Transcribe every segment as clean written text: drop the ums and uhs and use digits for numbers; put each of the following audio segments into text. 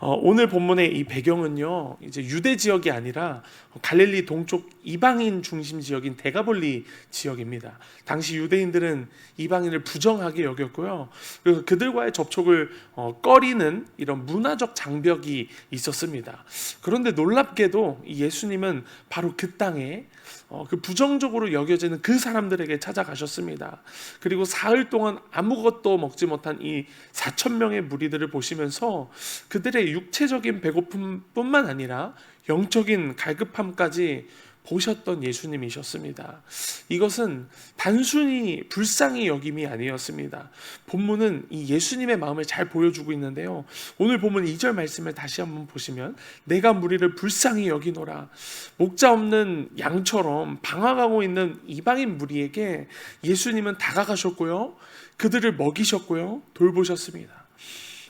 오늘 본문의 이 배경은요, 이제 유대 지역이 아니라 갈릴리 동쪽 이방인 중심 지역인 데가볼리 지역입니다. 당시 유대인들은 이방인을 부정하게 여겼고요. 그래서 그들과의 접촉을 꺼리는 이런 문화적 장벽이 있었습니다. 그런데 놀랍게도 예수님은 바로 그 땅에 그 부정적으로 여겨지는 그 사람들에게 찾아가셨습니다. 그리고 사흘 동안 아무것도 먹지 못한 이 4,000명의 무리들을 보시면서 그들의 육체적인 배고픔뿐만 아니라 영적인 갈급함까지 보셨던 예수님이셨습니다. 이것은 단순히 불쌍히 여김이 아니었습니다. 본문은 이 예수님의 마음을 잘 보여주고 있는데요, 오늘 본문 2절 말씀을 다시 한번 보시면 내가 무리를 불쌍히 여기노라, 목자 없는 양처럼 방황하고 있는 이방인 무리에게 예수님은 다가가셨고요, 그들을 먹이셨고요, 돌보셨습니다.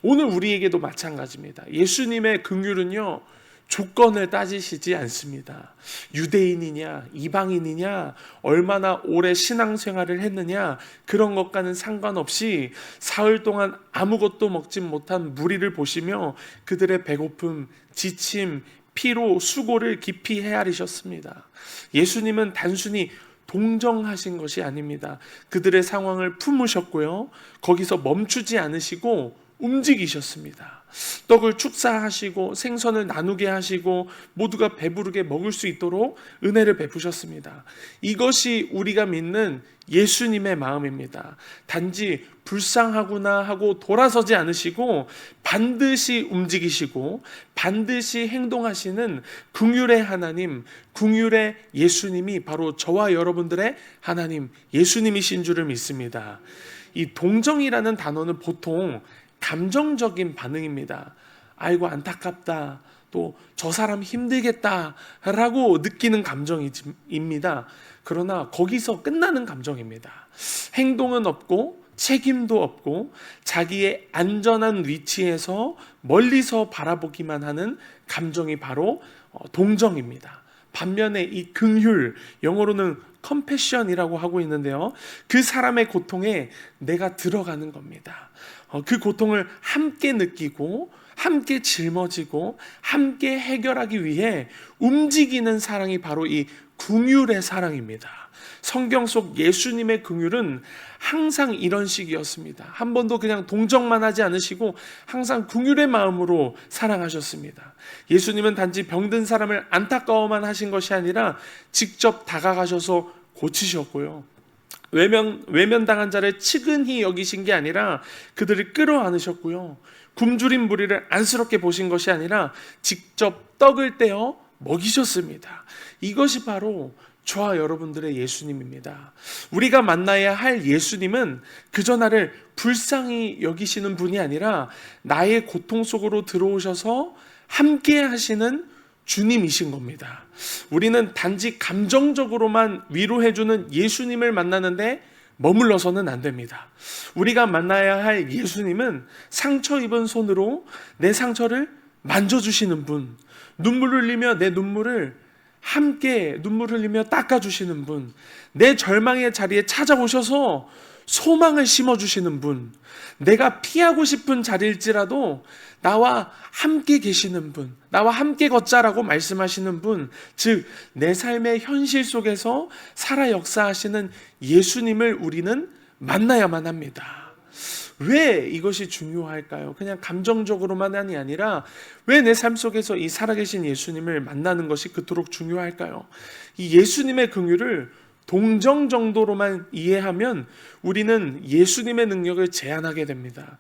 오늘 우리에게도 마찬가지입니다. 예수님의 긍휼은요, 조건을 따지시지 않습니다. 유대인이냐 이방인이냐, 얼마나 오래 신앙생활을 했느냐, 그런 것과는 상관없이 사흘 동안 아무것도 먹지 못한 무리를 보시며 그들의 배고픔, 지침, 피로, 수고를 깊이 헤아리셨습니다. 예수님은 단순히 동정하신 것이 아닙니다. 그들의 상황을 품으셨고요, 거기서 멈추지 않으시고 움직이셨습니다. 떡을 축사하시고 생선을 나누게 하시고 모두가 배부르게 먹을 수 있도록 은혜를 베푸셨습니다. 이것이 우리가 믿는 예수님의 마음입니다. 단지 불쌍하구나 하고 돌아서지 않으시고 반드시 움직이시고 반드시 행동하시는 긍휼의 하나님, 긍휼의 예수님이 바로 저와 여러분들의 하나님 예수님이신 줄을 믿습니다. 이 동정이라는 단어는 보통 감정적인 반응입니다. 아이고 안타깝다, 또 저 사람 힘들겠다 라고 느끼는 감정입니다. 그러나 거기서 끝나는 감정입니다. 행동은 없고 책임도 없고 자기의 안전한 위치에서 멀리서 바라보기만 하는 감정이 바로 동정입니다. 반면에 이 긍휼, 영어로는 컴패션이라고 하고 있는데요, 그 사람의 고통에 내가 들어가는 겁니다. 그 고통을 함께 느끼고 함께 짊어지고 함께 해결하기 위해 움직이는 사랑이 바로 이 긍휼의 사랑입니다. 성경 속 예수님의 긍휼은 항상 이런 식이었습니다. 한 번도 그냥 동정만 하지 않으시고 항상 긍휼의 마음으로 사랑하셨습니다. 예수님은 단지 병든 사람을 안타까워만 하신 것이 아니라 직접 다가가셔서 고치셨고요, 외면당한 자를 측은히 여기신 게 아니라 그들을 끌어안으셨고요, 굶주린 무리를 안쓰럽게 보신 것이 아니라 직접 떡을 떼어 먹이셨습니다. 이것이 바로 저와 여러분들의 예수님입니다. 우리가 만나야 할 예수님은 그저 나를 불쌍히 여기시는 분이 아니라 나의 고통 속으로 들어오셔서 함께 하시는 주님이신 겁니다. 우리는 단지 감정적으로만 위로해주는 예수님을 만나는데 머물러서는 안 됩니다. 우리가 만나야 할 예수님은 상처 입은 손으로 내 상처를 만져주시는 분, 눈물 흘리며 내 눈물을 함께 눈물 흘리며 닦아주시는 분, 내 절망의 자리에 찾아오셔서 소망을 심어주시는 분, 내가 피하고 싶은 자리일지라도 나와 함께 계시는 분, 나와 함께 걷자라고 말씀하시는 분, 즉 내 삶의 현실 속에서 살아 역사하시는 예수님을 우리는 만나야만 합니다. 왜 이것이 중요할까요? 그냥 감정적으로만이 아니라 왜 내 삶 속에서 이 살아계신 예수님을 만나는 것이 그토록 중요할까요? 이 예수님의 긍휼을 동정 정도로만 이해하면 우리는 예수님의 능력을 제한하게 됩니다.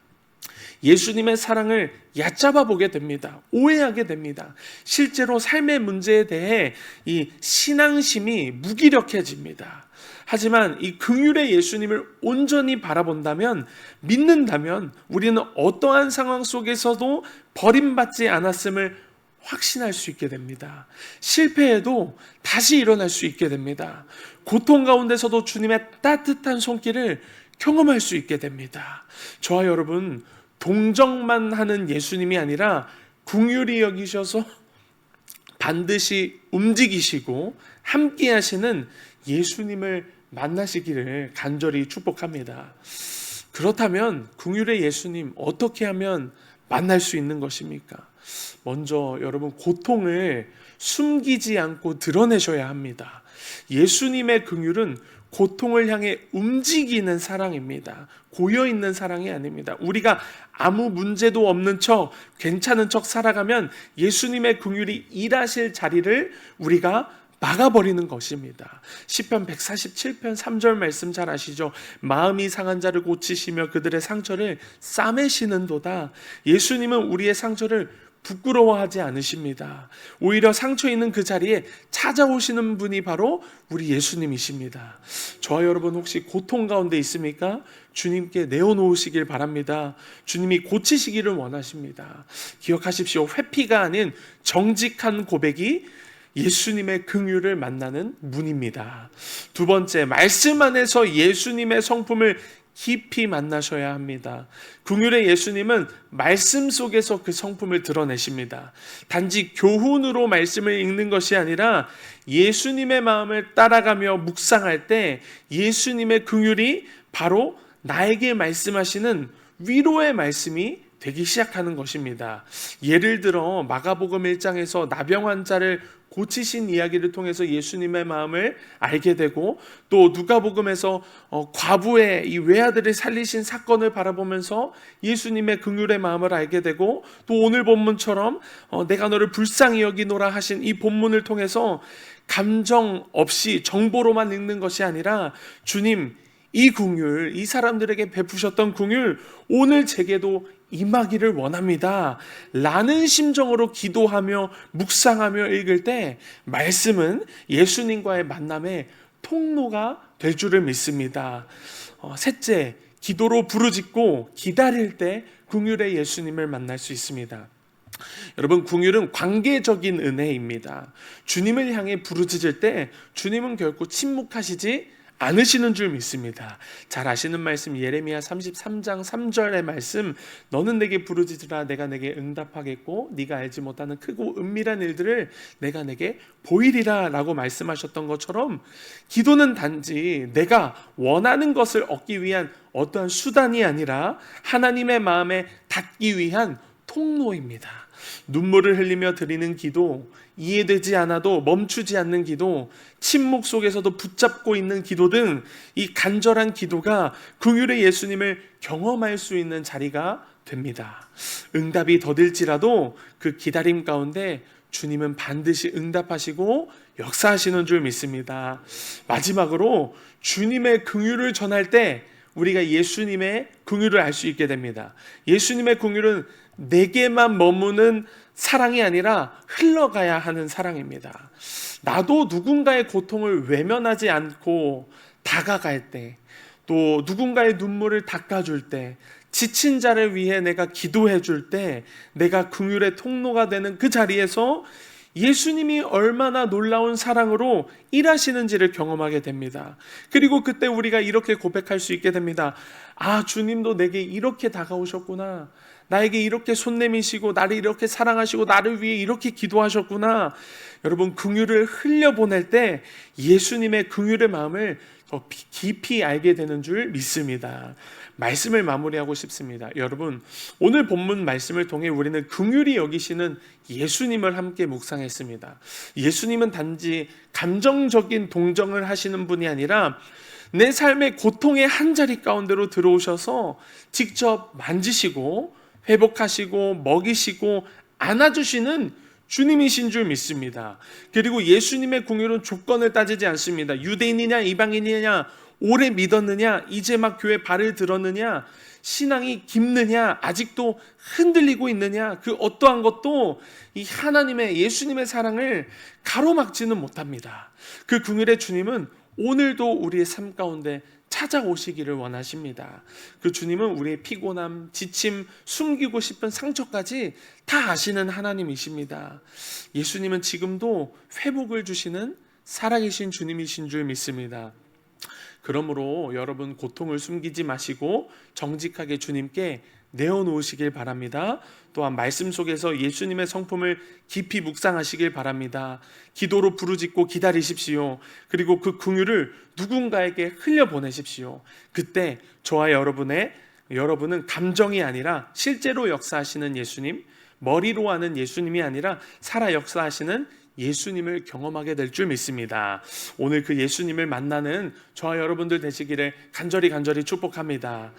예수님의 사랑을 얕잡아 보게 됩니다. 오해하게 됩니다. 실제로 삶의 문제에 대해 이 신앙심이 무기력해집니다. 하지만 이 긍휼의 예수님을 온전히 바라본다면, 믿는다면 우리는 어떠한 상황 속에서도 버림받지 않았음을 확신할 수 있게 됩니다. 실패해도 다시 일어날 수 있게 됩니다. 고통 가운데서도 주님의 따뜻한 손길을 경험할 수 있게 됩니다. 저와 여러분, 동정만 하는 예수님이 아니라 긍휼히 여기셔서 반드시 움직이시고 함께 하시는 예수님을 만나시기를 간절히 축복합니다. 그렇다면 긍휼의 예수님 어떻게 하면 만날 수 있는 것입니까? 먼저 여러분, 고통을 숨기지 않고 드러내셔야 합니다. 예수님의 긍휼은 고통을 향해 움직이는 사랑입니다. 고여있는 사랑이 아닙니다. 우리가 아무 문제도 없는 척, 괜찮은 척 살아가면 예수님의 긍휼이 일하실 자리를 우리가 막아버리는 것입니다. 시편 147편 3절 말씀 잘 아시죠? 마음이 상한 자를 고치시며 그들의 상처를 싸매시는도다. 예수님은 우리의 상처를 부끄러워하지 않으십니다. 오히려 상처 있는 그 자리에 찾아오시는 분이 바로 우리 예수님이십니다. 저와 여러분 혹시 고통 가운데 있습니까? 주님께 내어놓으시길 바랍니다. 주님이 고치시기를 원하십니다. 기억하십시오. 회피가 아닌 정직한 고백이 예수님의 긍휼을 만나는 문입니다. 두 번째, 말씀 안에서 예수님의 성품을 깊이 만나셔야 합니다. 긍휼의 예수님은 말씀 속에서 그 성품을 드러내십니다. 단지 교훈으로 말씀을 읽는 것이 아니라 예수님의 마음을 따라가며 묵상할 때 예수님의 긍휼이 바로 나에게 말씀하시는 위로의 말씀이 되기 시작하는 것입니다. 예를 들어 마가복음 1장에서 나병 환자를 고치신 이야기를 통해서 예수님의 마음을 알게 되고, 또 누가복음에서 과부의 이 외아들을 살리신 사건을 바라보면서 예수님의 긍휼의 마음을 알게 되고, 또 오늘 본문처럼 내가 너를 불쌍히 여기노라 하신 이 본문을 통해서 감정 없이 정보로만 읽는 것이 아니라 주님, 이 긍휼, 이 사람들에게 베푸셨던 긍휼 오늘 제게도 임하기를 원합니다 라는 심정으로 기도하며 묵상하며 읽을 때 말씀은 예수님과의 만남의 통로가 될 줄을 믿습니다. 셋째, 기도로 부르짖고 기다릴 때 긍휼의 예수님을 만날 수 있습니다. 여러분, 긍휼은 관계적인 은혜입니다. 주님을 향해 부르짖을 때 주님은 결코 침묵하시지 않으시는 줄 믿습니다. 잘 아시는 말씀, 예레미야 33장 3절의 말씀, 너는 내게 부르짖으라 내가 내게 응답하겠고 네가 알지 못하는 크고 은밀한 일들을 내가 내게 보이리라 라고 말씀하셨던 것처럼, 기도는 단지 내가 원하는 것을 얻기 위한 어떠한 수단이 아니라 하나님의 마음에 닿기 위한 통로입니다. 눈물을 흘리며 드리는 기도, 이해되지 않아도 멈추지 않는 기도, 침묵 속에서도 붙잡고 있는 기도 등 이 간절한 기도가 긍휼의 예수님을 경험할 수 있는 자리가 됩니다. 응답이 더딜지라도 그 기다림 가운데 주님은 반드시 응답하시고 역사하시는 줄 믿습니다. 마지막으로 주님의 긍휼을 전할 때 우리가 예수님의 긍휼을 알 수 있게 됩니다. 예수님의 긍휼은 내게만 머무는 사랑이 아니라 흘러가야 하는 사랑입니다. 나도 누군가의 고통을 외면하지 않고 다가갈 때, 또 누군가의 눈물을 닦아줄 때, 지친 자를 위해 내가 기도해 줄 때, 내가 긍휼의 통로가 되는 그 자리에서 예수님이 얼마나 놀라운 사랑으로 일하시는지를 경험하게 됩니다. 그리고 그때 우리가 이렇게 고백할 수 있게 됩니다. 아, 주님도 내게 이렇게 다가오셨구나. 나에게 이렇게 손 내미시고 나를 이렇게 사랑하시고 나를 위해 이렇게 기도하셨구나. 여러분, 긍휼을 흘려보낼 때 예수님의 긍휼의 마음을 더 깊이 알게 되는 줄 믿습니다. 말씀을 마무리하고 싶습니다. 여러분, 오늘 본문 말씀을 통해 우리는 긍휼히 여기시는 예수님을 함께 묵상했습니다. 예수님은 단지 감정적인 동정을 하시는 분이 아니라 내 삶의 고통의 한 자리 가운데로 들어오셔서 직접 만지시고 회복하시고 먹이시고 안아주시는 주님이신 줄 믿습니다. 그리고 예수님의 긍휼은 조건을 따지지 않습니다. 유대인이냐 이방인이냐, 오래 믿었느냐, 이제 막 교회 발을 들었느냐, 신앙이 깊느냐, 아직도 흔들리고 있느냐, 그 어떠한 것도 이 하나님의 예수님의 사랑을 가로막지는 못합니다. 그 긍휼의 주님은 오늘도 우리의 삶 가운데 찾아오시기를 원하십니다. 그 주님은 우리의 피곤함, 지침, 숨기고 싶은 상처까지 다 아시는 하나님이십니다. 예수님은 지금도 회복을 주시는 살아계신 주님이신 줄 믿습니다. 그러므로 여러분, 고통을 숨기지 마시고 정직하게 주님께 내어놓으시길 바랍니다. 또한 말씀 속에서 예수님의 성품을 깊이 묵상하시길 바랍니다. 기도로 부르짖고 기다리십시오. 그리고 그 긍휼을 누군가에게 흘려보내십시오. 그때 저와 여러분의 여러분은 감정이 아니라 실제로 역사하시는 예수님, 머리로 하는 예수님이 아니라 살아 역사하시는 예수님을 경험하게 될 줄 믿습니다. 오늘 그 예수님을 만나는 저와 여러분들 되시기를 간절히 축복합니다.